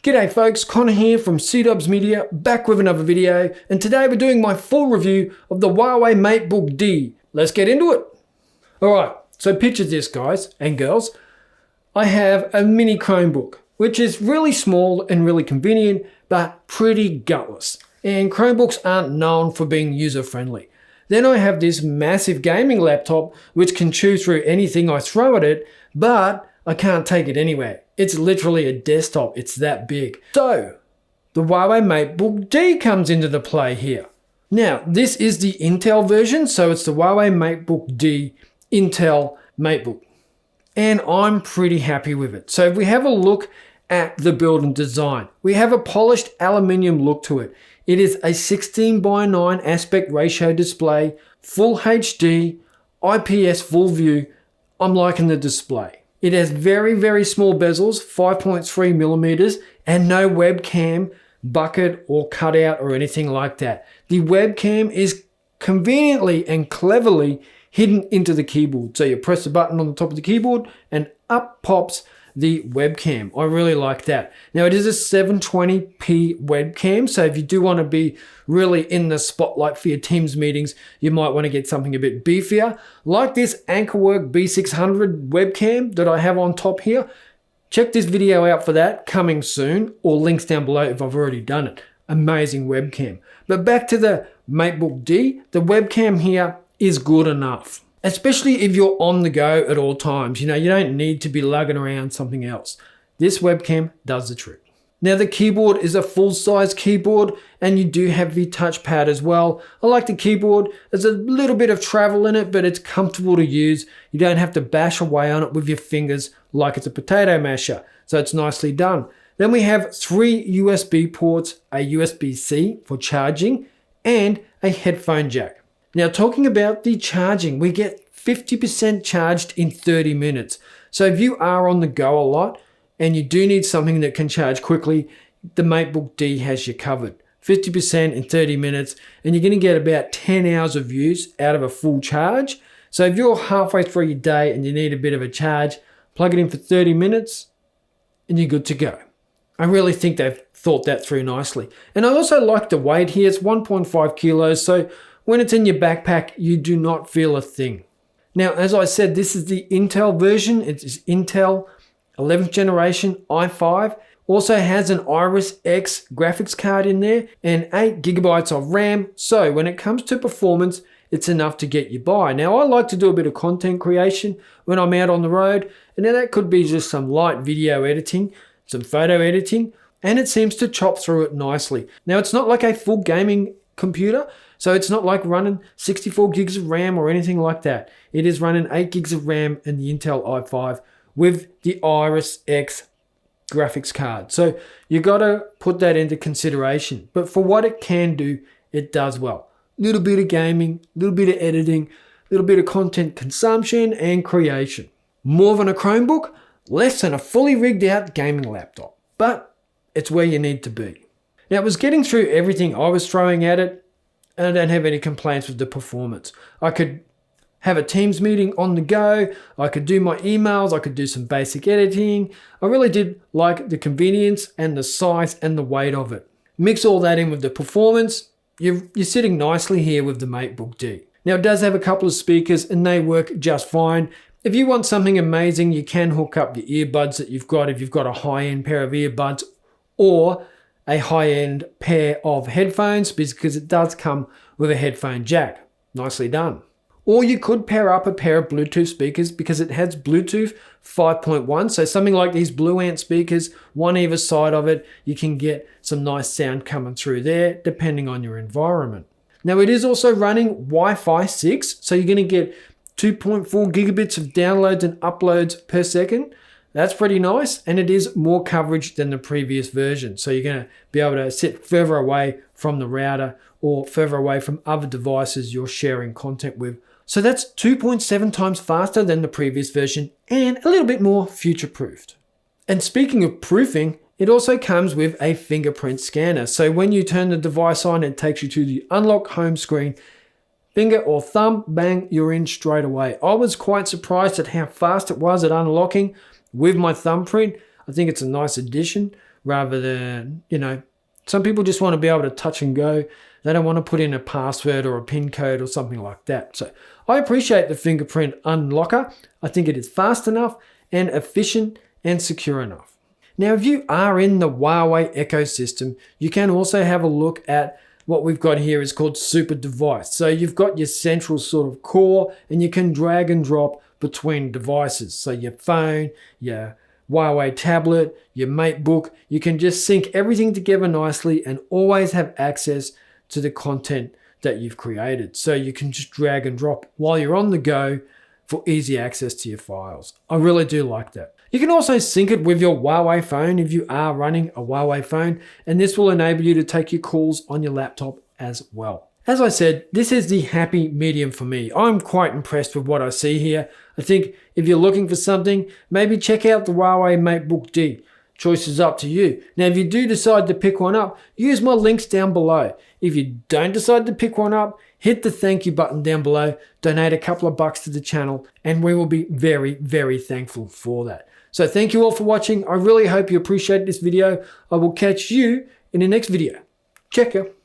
G'day folks, Conor here from C-Dubs Media, back with another video, and today we're doing my full review of the Huawei Matebook D. Let's get into it. Alright, so picture this guys and girls. I have a mini Chromebook, which is really small and really convenient, but pretty gutless. And Chromebooks aren't known for being user-friendly. Then I have this massive gaming laptop, which can chew through anything I throw at it, but I can't take it anywhere. It's literally a desktop, it's that big. So, the Huawei Matebook D comes into the play here. Now, this is the Intel version, so it's the Huawei Matebook D Intel Matebook. And I'm pretty happy with it. So if we have a look at the build and design, we have a polished aluminium look to it. It is a 16:9 aspect ratio display, full HD, IPS full view. I'm liking the display. It has very, very small bezels, 5.3 millimeters, and no webcam, bucket, or cutout or anything like that. The webcam is conveniently and cleverly hidden into the keyboard. So you press the button on the top of the keyboard and up pops the webcam. I really like that. Now it is a 720p webcam, so if you do want to be really in the spotlight for your Teams meetings, you might want to get something a bit beefier. Like this Anchorwork B600 webcam that I have on top here. Check this video out for that, coming soon, or links down below if I've already done it. Amazing webcam. But back to the Matebook D, the webcam here is good enough. Especially if you're on the go at all times. You know, you don't need to be lugging around something else. This webcam does the trick. Now the keyboard is a full-size keyboard and you do have the touchpad as well. I like the keyboard. There's a little bit of travel in it, but it's comfortable to use. You don't have to bash away on it with your fingers like it's a potato masher. So it's nicely done. Then we have 3 USB ports, a USB-C for charging, and a headphone jack. Now talking about the charging, we get 50% charged in 30 minutes. So if you are on the go a lot and you do need something that can charge quickly, the Matebook D has you covered. 50% in 30 minutes, and you're going to get about 10 hours of use out of a full charge. So if you're halfway through your day and you need a bit of a charge, plug it in for 30 minutes and you're good to go. I really think they've thought that through nicely. And I also like the weight here. It's 1.5 kilos. So when it's in your backpack, you do not feel a thing. Now, as I said, this is the Intel version. It is Intel 11th generation i5. Also has an Iris X graphics card in there and 8 gigabytes of RAM. So when it comes to performance, it's enough to get you by. Now, I like to do a bit of content creation when I'm out on the road. And now that could be just some light video editing, some photo editing, and it seems to chop through it nicely. Now, it's not like a full gaming computer. So it's not like running 64 gigs of RAM or anything like that. It is running 8 gigs of RAM in the Intel i5 with the Iris X graphics card. So you got to put that into consideration. But for what it can do, it does well. Little bit of gaming, little bit of editing, little bit of content consumption and creation. More than a Chromebook, less than a fully rigged out gaming laptop. But it's where you need to be. Now it was getting through everything I was throwing at it, and I don't have any complaints with the performance. I could have a Teams meeting on the go. I could do my emails. I could do some basic editing. I really did like the convenience and the size and the weight of it. Mix all that in with the performance. You're sitting nicely here with the Matebook D. Now it does have a couple of speakers and they work just fine. If you want something amazing, you can hook up your earbuds that you've got if you've got a high-end pair of earbuds or a high-end pair of headphones, because it does come with a headphone jack. Nicely done. Or you could pair up a pair of Bluetooth speakers because it has Bluetooth 5.1. So something like these Blue Ant speakers, one either side of it, you can get some nice sound coming through there depending on your environment. Now it is also running Wi-Fi 6. So you're going to get 2.4 gigabits of downloads and uploads per second. That's pretty nice, and it is more coverage than the previous version. So you're going to be able to sit further away from the router or further away from other devices you're sharing content with. So that's 2.7 times faster than the previous version and a little bit more future-proofed. And speaking of proofing, it also comes with a fingerprint scanner. So when you turn the device on, it takes you to the unlock home screen. Finger or thumb, bang, you're in straight away. I was quite surprised at how fast it was at unlocking with my thumbprint. I think it's a nice addition. rather than, some people just want to be able to touch and go. They don't want to put in a password or a PIN code or something like that. So I appreciate the fingerprint unlocker. I think it is fast enough and efficient and secure enough. Now, if you are in the Huawei ecosystem, you can also have a look at what we've got here is called super device. So you've got your central sort of core and you can drag and drop between devices. So your phone, your Huawei tablet, your Matebook, you can just sync everything together nicely and always have access to the content that you've created. So you can just drag and drop while you're on the go for easy access to your files. I really do like that. You can also sync it with your Huawei phone if you are running a Huawei phone, and this will enable you to take your calls on your laptop as well. As I said, this is the happy medium for me. I'm quite impressed with what I see here. I think if you're looking for something, maybe check out the Huawei Matebook D. Choice is up to you. Now, if you do decide to pick one up, use my links down below. If you don't decide to pick one up, hit the thank you button down below, donate a couple of bucks to the channel, and we will be very, very thankful for that. So thank you all for watching. I really hope you appreciate this video. I will catch you in the next video. Check ya.